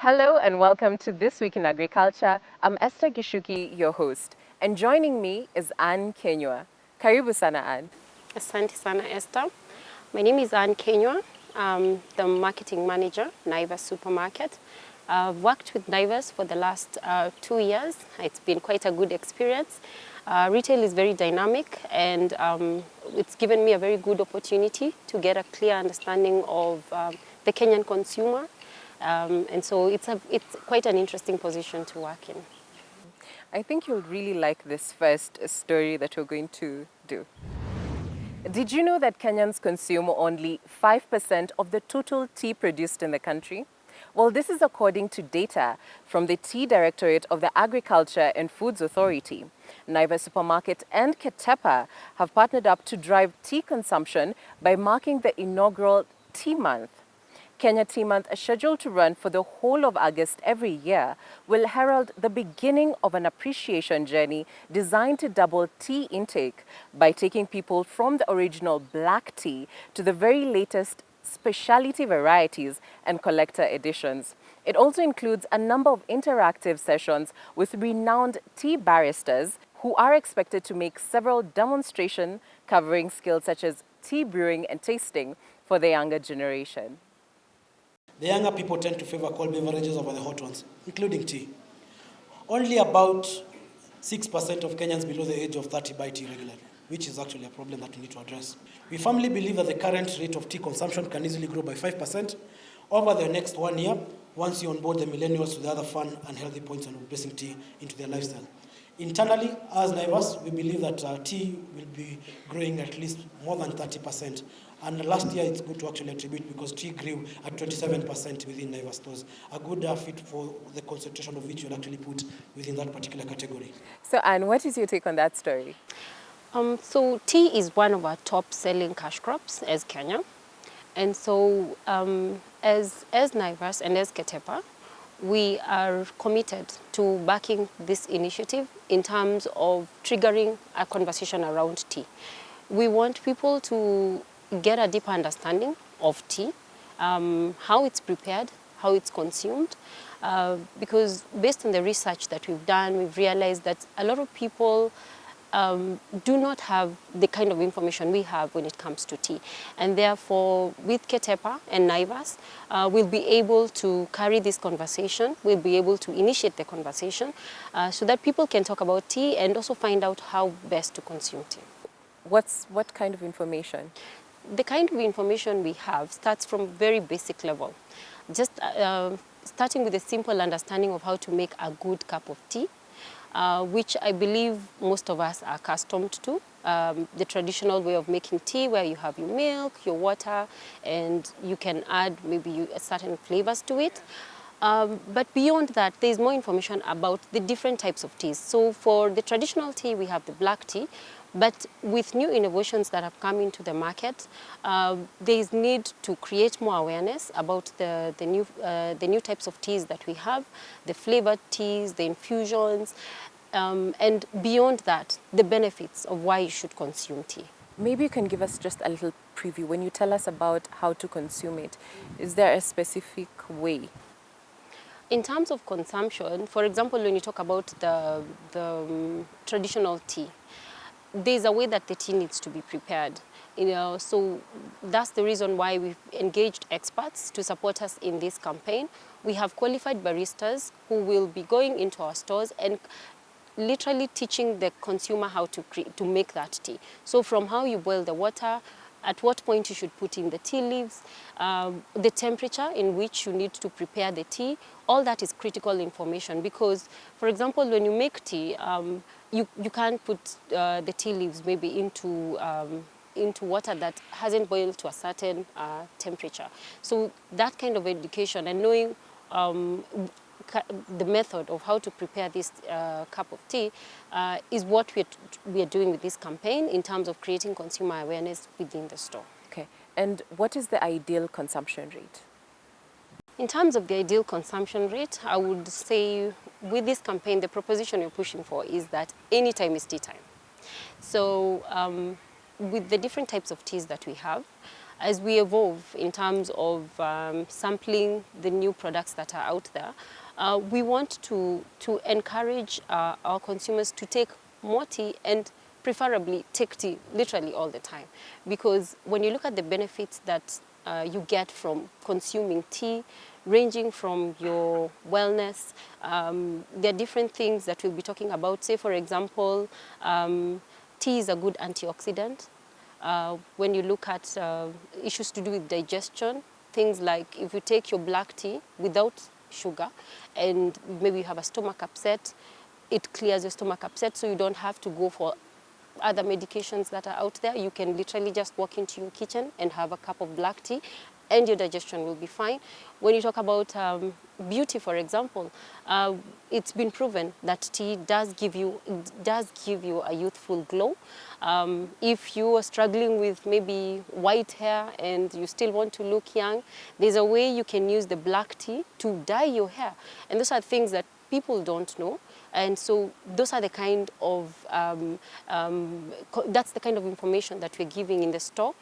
Hello and welcome to This Week in Agriculture. I'm Esther Gishuki, your host, and joining me is Ann Kinyua. Karibu sana, Ann. Asante sana, Esther. My name is Ann Kinyua. I'm the marketing manager, Naivas Supermarket. I've worked with Naivas for the last 2 years. It's been quite a good experience. Retail is very dynamic, and it's given me a very good opportunity to get a clear understanding of the Kenyan consumer. And so it's quite an interesting position to work in. I think you'll really like this first story that we're going to do. Did you know that Kenyans consume only 5% of the total tea produced in the country? Well, this is according to data from the Tea Directorate of the Agriculture and Foods Authority. Naivas Supermarket and Ketepa have partnered up to drive tea consumption by marking the inaugural Tea Month. Kenya Tea Month, scheduled to run for the whole of August every year, will herald the beginning of an appreciation journey designed to double tea intake by taking people from the original black tea to the very latest specialty varieties and collector editions. It also includes a number of interactive sessions with renowned tea baristas who are expected to make several demonstrations covering skills such as tea brewing and tasting for the younger generation. The younger people tend to favor cold beverages over the hot ones, including tea. Only about 6% of Kenyans below the age of 30 buy tea regularly, which is actually a problem that we need to address. We firmly believe that the current rate of tea consumption can easily grow by 5% over the next 1 year once you onboard the millennials to the other fun and healthy points on embracing tea into their lifestyle. Internally, as Naivas, we believe that tea will be growing at least more than 30%. And last year, it's good to actually attribute because tea grew at 27% within Naivas stores. A good fit for the concentration of which you'll actually put within that particular category. So, Anne, what is your take on that story? So tea is one of our top-selling cash crops as Kenya. And so as Naivas and as Ketepa, we are committed to backing this initiative in terms of triggering a conversation around tea. We want people to get a deeper understanding of tea, how it's prepared, how it's consumed, because based on the research that we've done, we've realized that a lot of people do not have the kind of information we have when it comes to tea. And therefore, with Ketepa and Naivas, we'll be able to carry this conversation, we'll be able to initiate the conversation so that people can talk about tea and also find out how best to consume tea. What kind of information? The kind of information we have starts from very basic level. Just starting with a simple understanding of how to make a good cup of tea, which I believe most of us are accustomed to. The traditional way of making tea where you have your milk, your water, and you can add maybe certain flavors to it. But beyond that, there's more information about the different types of teas. So for the traditional tea, we have the black tea, but with new innovations that have come into the market, there's need to create more awareness about the new types of teas that we have, the flavored teas, the infusions, and beyond that, the benefits of why you should consume tea. Maybe you can give us just a little preview. When you tell us about how to consume it, is there a specific way? In terms of consumption, for example, when you talk about the traditional tea, there's a way that the tea needs to be prepared. So that's the reason why we've engaged experts to support us in this campaign. We have qualified baristas who will be going into our stores and literally teaching the consumer how to make that tea. So from how you boil the water, at what point you should put in the tea leaves, the temperature in which you need to prepare the tea, all that is critical information because, for example, when you make tea, you can't put the tea leaves maybe into water that hasn't boiled to a certain temperature. So that kind of education and knowing the method of how to prepare this cup of tea is what we are doing with this campaign in terms of creating consumer awareness within the store. Okay, and what is the ideal consumption rate? In terms of the ideal consumption rate, I would say with this campaign, the proposition you're pushing for is that any time is tea time. So with the different types of teas that we have, as we evolve in terms of sampling the new products that are out there, we want to encourage our consumers to take more tea and preferably take tea literally all the time. Because when you look at the benefits that you get from consuming tea, ranging from your wellness, there are different things that we'll be talking about. Say, for example, tea is a good antioxidant. When you look at issues to do with digestion, things like if you take your black tea without sugar and maybe you have a stomach upset, it clears your stomach upset so you don't have to go for other medications that are out there. You can literally just walk into your kitchen and have a cup of black tea and your digestion will be fine. When you talk about beauty, for example, it's been proven that tea does give you a youthful glow. If you are struggling with maybe white hair and you still want to look young, there's a way you can use the black tea to dye your hair. And those are things that people don't know. And so those are the kind of, that's the kind of information that we're giving in the store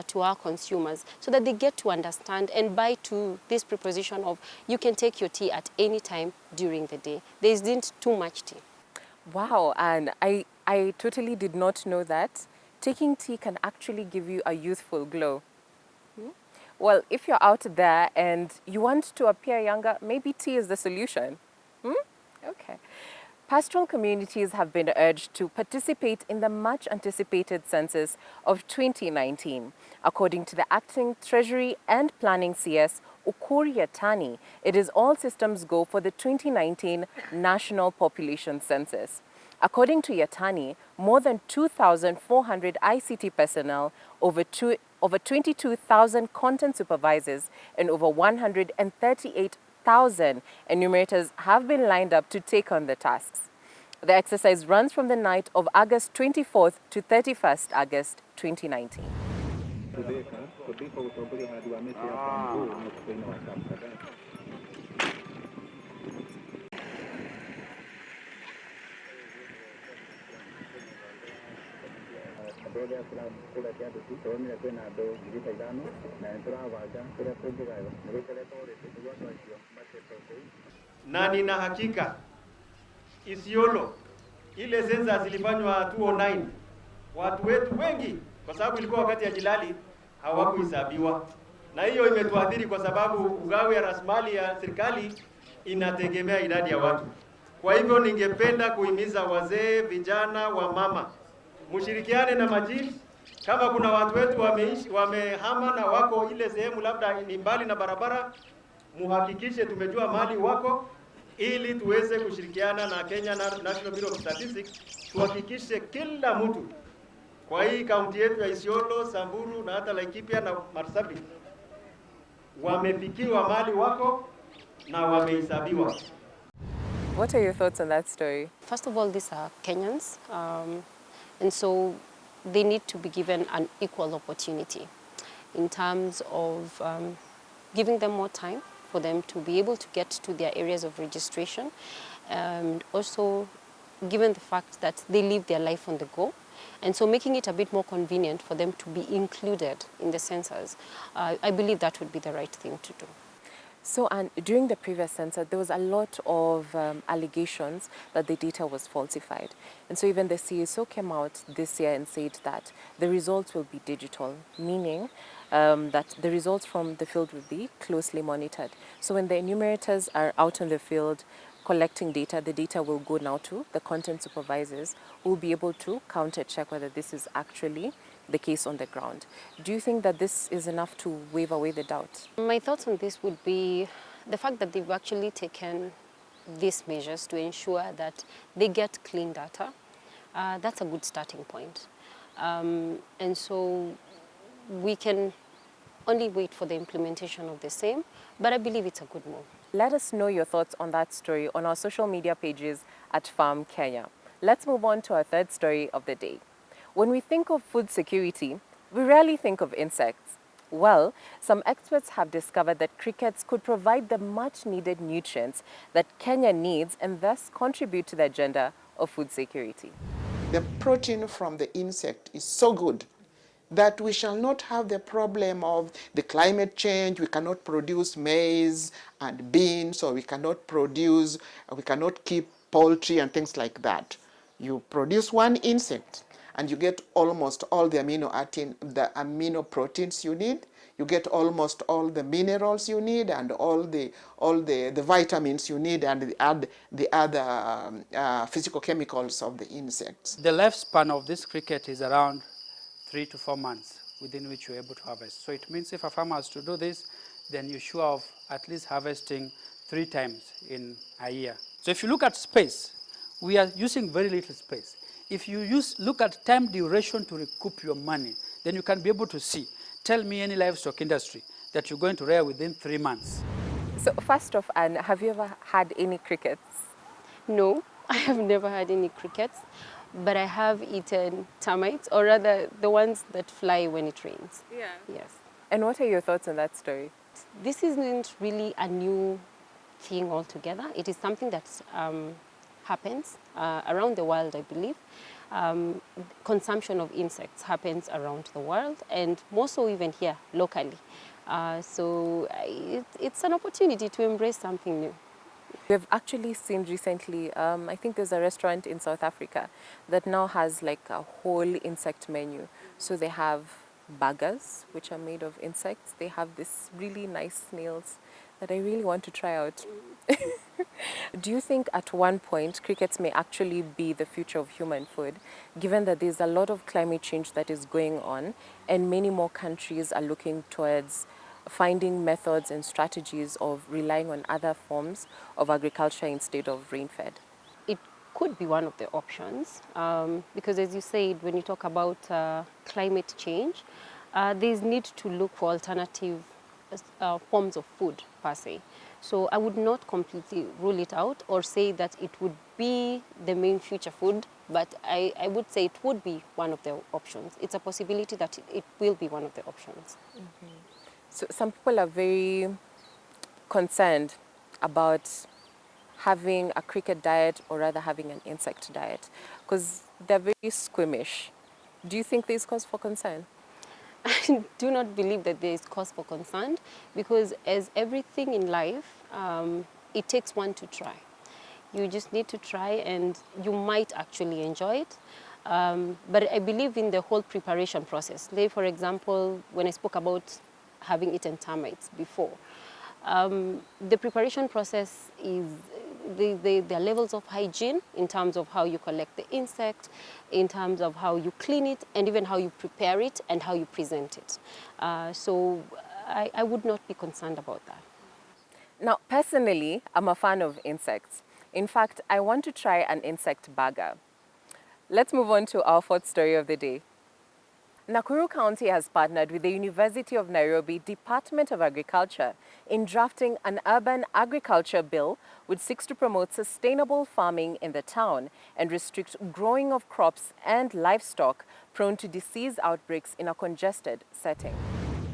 to our consumers so that they get to understand and buy to this proposition of you can take your tea at any time during the day. There isn't too much tea. Wow, and I totally did not know that. Taking tea can actually give you a youthful glow. Well, if you're out there and you want to appear younger, maybe tea is the solution. Okay. Pastoral communities have been urged to participate in the much-anticipated census of 2019. According to the Acting Treasury and Planning CS, Ukur Yatani, it is all systems go for the 2019 National Population Census. According to Yatani, more than 2,400 ICT personnel, over 22,000 content supervisors, and over 138,000 enumerators have been lined up to take on the tasks. The exercise runs from the night of August 24th to 31st August 2019. Na nina hakika Isiolo ile sensa zilifanywa 2009 watu wetu wengi, kwa sababu ilikuwa wakati ya Jilali, hawakuhesabiwa, na hiyo imetuathiri kwa sababu ugawi ya rasilimali ya serikali inategemea idadi ya watu. Kwa hivyo ningependa kuhimiza wazee, vijana, wa mama, mshirikiane na machief. Kama kuna watu wetu wamehama na wako ile sehemu labda ni mbali na barabara, muhakikishe tumejua mahali wako, ili tuweze kushirikiana na Kenya National Bureau of Statistics tuhakikishe kila mtu kwa hii kaunti yetu ya Isiolo, Samburu na hata Laikipia na Marsabit wamefikiwa mahali wako na wamehesabiwa. What are your thoughts on that story? First of all, these are Kenyans, and so they need to be given an equal opportunity in terms of giving them more time for them to be able to get to their areas of registration, and also given the fact that they live their life on the go, and so making it a bit more convenient for them to be included in the census. I believe that would be the right thing to do. So, and during the previous census, there was a lot of allegations that the data was falsified. And so even the CSO came out this year and said that the results will be digital, meaning that the results from the field will be closely monitored. So when the enumerators are out on the field collecting data, the data will go now to the content supervisors who will be able to counter-check whether this is actually the case on the ground. Do you think that this is enough to wave away the doubt? My thoughts on this would be the fact that they've actually taken these measures to ensure that they get clean data. That's a good starting point. And so we can only wait for the implementation of the same, but I believe it's a good move. Let us know your thoughts on that story on our social media pages at Farm Kenya. Let's move on to our third story of the day. When we think of food security, we rarely think of insects. Well, some experts have discovered that crickets could provide the much-needed nutrients that Kenya needs and thus contribute to the agenda of food security. The protein from the insect is so good that we shall not have the problem of the climate change. We cannot produce maize and beans, or we cannot keep poultry and things like that. You produce one insect and you get almost all the amino proteins you need. You get almost all the minerals you need and all the vitamins you need, and the other physical chemicals of the insects. The lifespan of this cricket is around 3 to 4 months within which you're able to harvest. So it means if a farmer has to do this, then you're sure of at least harvesting 3 times in a year. So if you look at space, we are using very little space. If you look at time duration to recoup your money, then you can be able to see. Tell me any livestock industry that you're going to rear within 3 months. So first off, Anne, have you ever had any crickets? No, I have never had any crickets, but I have eaten termites, or rather the ones that fly when it rains. Yeah. Yes. And what are your thoughts on that story? This isn't really a new thing altogether. It is something that happens around the world, I believe. Consumption of insects happens around the world, and more so even here locally. So it's an opportunity to embrace something new. We've actually seen recently, I think there's a restaurant in South Africa that now has like a whole insect menu. So they have burgers, which are made of insects. They have this really nice snails that I really want to try out. Do you think at one point crickets may actually be the future of human food, given that there's a lot of climate change that is going on and many more countries are looking towards finding methods and strategies of relying on other forms of agriculture instead of rain-fed? It could be one of the options because, as you said, when you talk about climate change, there's need to look for alternative forms of food per se. So I would not completely rule it out or say that it would be the main future food, but I would say it would be one of the options. It's a possibility that it will be one of the options. Mm-hmm. So some people are very concerned about having a cricket diet or rather having an insect diet because they're very squeamish. Do you think there's cause for concern? I do not believe that there is cause for concern because as everything in life, it takes one to try. You just need to try and you might actually enjoy it. But I believe in the whole preparation process. Like for example, when I spoke about having eaten termites before, the preparation process is the levels of hygiene in terms of how you collect the insect, in terms of how you clean it, and even how you prepare it and how you present it. So I would not be concerned about that. Now, personally, I'm a fan of insects. In fact, I want to try an insect burger. Let's move on to our fourth story of the day. Nakuru County has partnered with the University of Nairobi Department of Agriculture in drafting an urban agriculture bill which seeks to promote sustainable farming in the town and restrict growing of crops and livestock prone to disease outbreaks in a congested setting.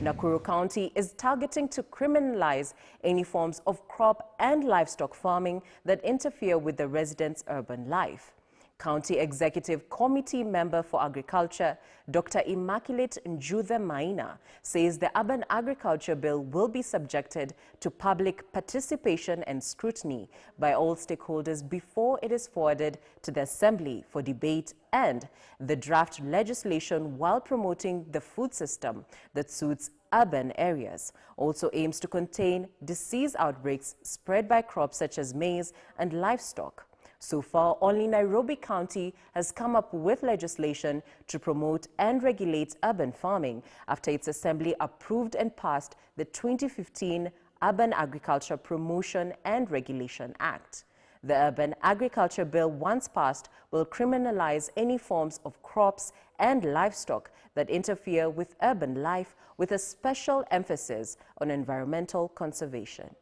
Nakuru County is targeting to criminalize any forms of crop and livestock farming that interfere with the residents' urban life. County Executive Committee Member for Agriculture, Dr. Immaculate Njuthe Maina, says the Urban Agriculture Bill will be subjected to public participation and scrutiny by all stakeholders before it is forwarded to the Assembly for debate, and the draft legislation, while promoting the food system that suits urban areas, also aims to contain disease outbreaks spread by crops such as maize and livestock. So far, only Nairobi County has come up with legislation to promote and regulate urban farming after its assembly approved and passed the 2015 Urban Agriculture Promotion and Regulation Act. The Urban Agriculture Bill, once passed, will criminalize any forms of crops and livestock that interfere with urban life, with a special emphasis on environmental conservation.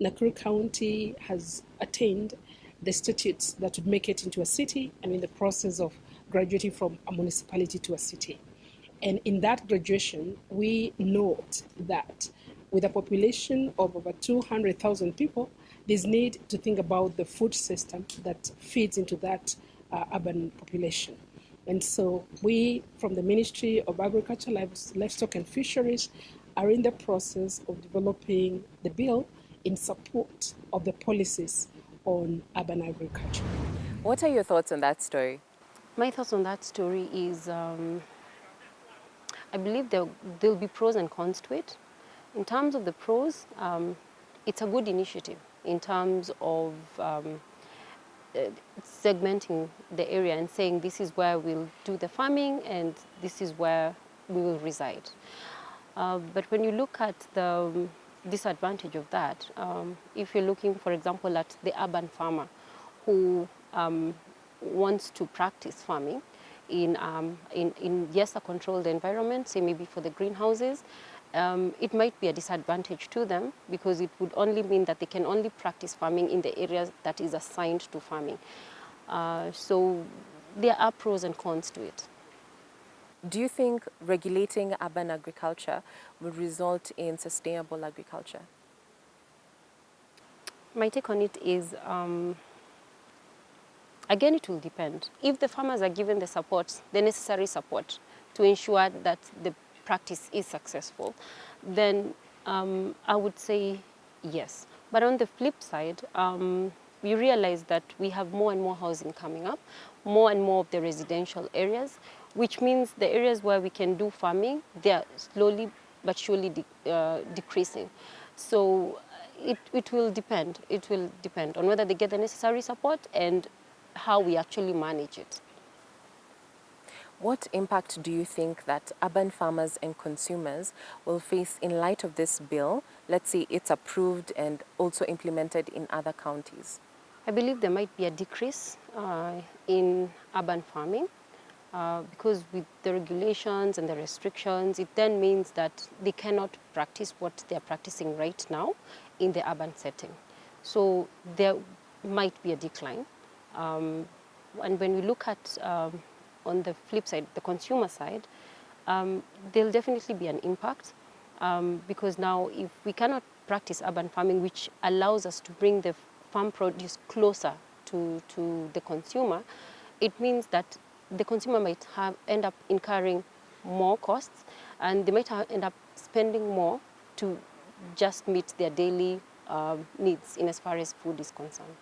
Nakuru County has attained the statutes that would make it into a city, and in the process of graduating from a municipality to a city. And in that graduation, we note that with a population of over 200,000 people, there's need to think about the food system that feeds into that urban population. And so we, from the Ministry of Agriculture, Livestock and Fisheries, are in the process of developing the bill in support of the policies on urban agriculture. What are your thoughts on that story? My thoughts on that story is I believe there'll be pros and cons to it. In terms of the pros, it's a good initiative in terms of segmenting the area and saying this is where we'll do the farming and this is where we will reside. But when you look at the disadvantage of that, if you're looking, for example, at the urban farmer who wants to practice farming in yes, a controlled environment, say maybe for the greenhouses, it might be a disadvantage to them because it would only mean that they can only practice farming in the areas that is assigned to farming. So there are pros and cons to it. Do you think regulating urban agriculture will result in sustainable agriculture? My take on it is, again, it will depend. If the farmers are given the support, the necessary support to ensure that the practice is successful, then I would say yes. But on the flip side, we realize that we have more and more housing coming up, more and more of the residential areas, which means the areas where we can do farming, they are slowly but surely decreasing. So it will depend. It will depend on whether they get the necessary support and how we actually manage it. What impact do you think that urban farmers and consumers will face in light of this bill? Let's say it's approved and also implemented in other counties. I believe there might be a decrease in urban farming because with the regulations and the restrictions, it then means that they cannot practice what they're practicing right now in the urban setting. So there might be a decline. And when we look at on the flip side, the consumer side, there'll definitely be an impact because now if we cannot practice urban farming, which allows us to bring the farm produce closer to the consumer, it means that the consumer might end up incurring more costs and they might end up spending more to just meet their daily needs in as far as food is concerned.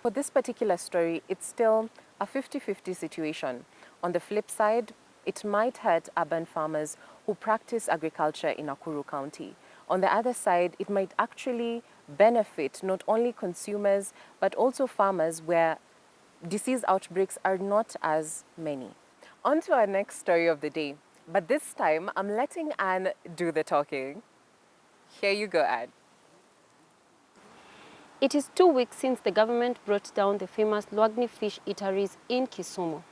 For this particular story, it's still a 50-50 situation. On the flip side, it might hurt urban farmers who practice agriculture in Nakuru County. On the other side, it might actually benefit not only consumers, but also farmers where disease outbreaks are not as many. On to our next story of the day. But this time, I'm letting Anne do the talking. Here you go, Anne. It is 2 weeks since the government brought down the famous Lwagni fish eateries in Kisumu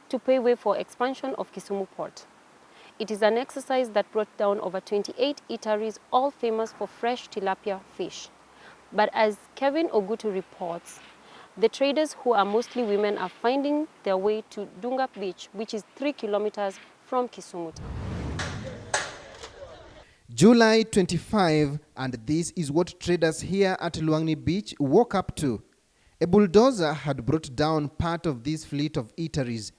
to pave way for expansion of Kisumu port. It is an exercise that brought down over 28 eateries, all famous for fresh tilapia fish. But as Kevin Ogutu reports, the traders, who are mostly women, are finding their way to Dunga Beach, which is 3 kilometers from Kisumu town. July 25, and this is what traders here at Lwagni Beach woke up to. A bulldozer had brought down part of this fleet of eateries.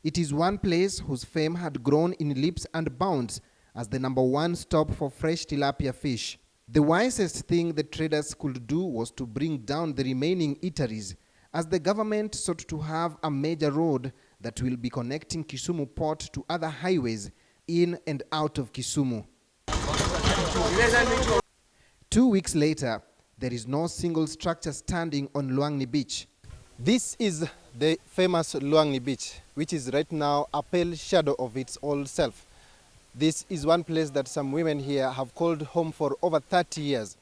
It is one place whose fame had grown in leaps and bounds as the #1 stop for fresh tilapia fish. The wisest thing the traders could do was to bring down the remaining eateries, as the government sought to have a major road that will be connecting Kisumu port to other highways in and out of Kisumu. 2 weeks later, there is no single structure standing on Lwagni Beach. This is the famous Lwagni Beach, which is right now a pale shadow of its old self. This is one place that some women here have called home for over 30 years.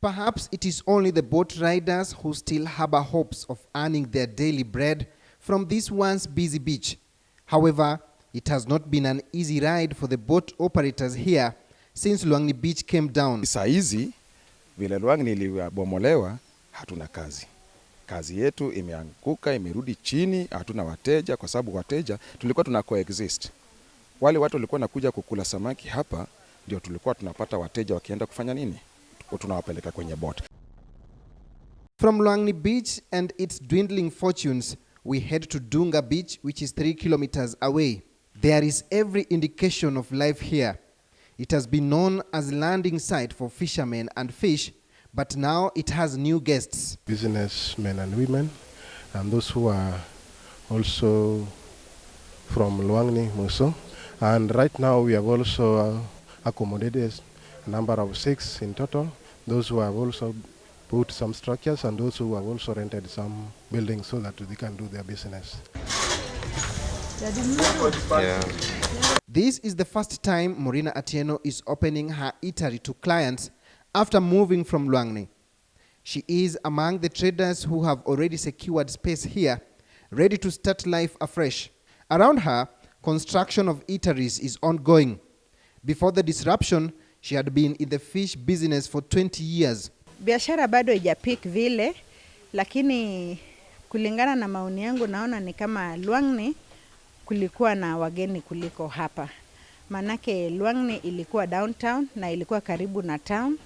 Perhaps it is only the boat riders who still harbor hopes of earning their daily bread from this once busy beach. However, it has not been an easy ride for the boat operators here since Lwagni Beach came down. Saa hizi vile Lwagni ilibomolewa, hatuna kazi. Kazi yetu imeanguka, imerudi chini, hatuna wateja kwa sababu wateja tulikuwa tuna coexist. Wale watu walikuwa nakuja kukula samaki hapa, ndio tulikuwa tunapata wateja wakienda kufanya nini? Tunawapeleka kwenye boat. From Lwagni Beach and its dwindling fortunes, we head to Dunga Beach, which is 3 kilometers away. There is every indication of life here. It has been known as landing site for fishermen and fish, but now it has new guests. Businessmen and women, and those who are also from Luangni, Muso. And right now we have also accommodated a number of 6 in total. Those who have also put some structures and those who have also rented some buildings so that they can do their business. This is the first time Morina Atieno is opening her eatery to clients after moving from Luangni. She is among the traders who have already secured space here, ready to start life afresh. Around her, construction of eateries is ongoing. Before the disruption, she had been in the fish business for 20 years. Biashara bado haijapik vile, lakini kulingana na maoni yangu naona ni kama Luangni kulikuwa na wageni kuliko hapa. Manake Luangni ilikuwa downtown na ilikuwa karibu na town.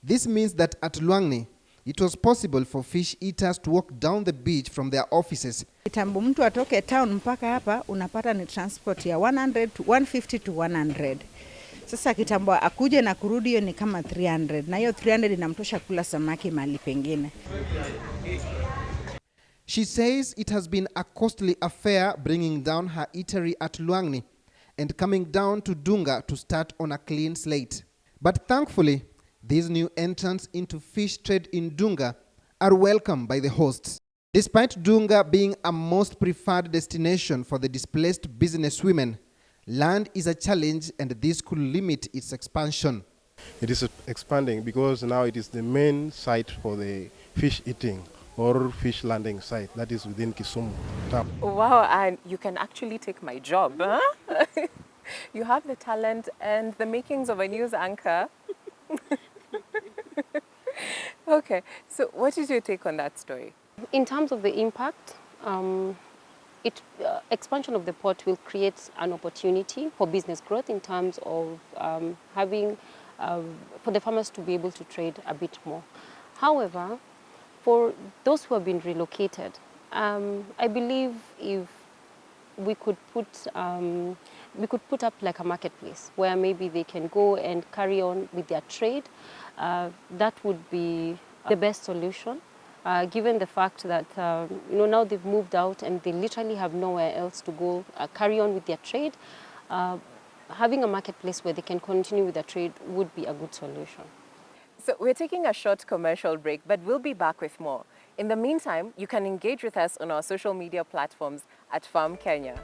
This means that at Luangni, it was possible for fish eaters to walk down the beach from their offices. Kitambo mtu atoke town mpaka hapa unapata ni transport ya 150 to 100. Sasa kitambo akuje na kurudi hiyo ni kama 300. Na hiyo 300 inamtosha kula samaki mahali pengine. She says it has been a costly affair bringing down her eatery at Luangni and coming down to Dunga to start on a clean slate. But thankfully, these new entrants into fish trade in Dunga are welcomed by the hosts. Despite Dunga being a most preferred destination for the displaced businesswomen, land is a challenge and this could limit its expansion. It is expanding because now it is the main site for the fish eating or fish landing site that is within Kisumu town. Wow, and you can actually take my job, huh? You have the talent and the makings of a news anchor. Okay, so what is your take on that story? In terms of the impact, expansion of the port will create an opportunity for business growth in terms of for the farmers to be able to trade a bit more. However, for those who have been relocated, I believe if we could put up like a marketplace where maybe they can go and carry on with their trade, that would be the best solution. Given the fact that now they've moved out and they literally have nowhere else to go carry on with their trade, having a marketplace where they can continue with their trade would be a good solution. So we're taking a short commercial break, but we'll be back with more. In the meantime, you can engage with us on our social media platforms at Farm Kenya.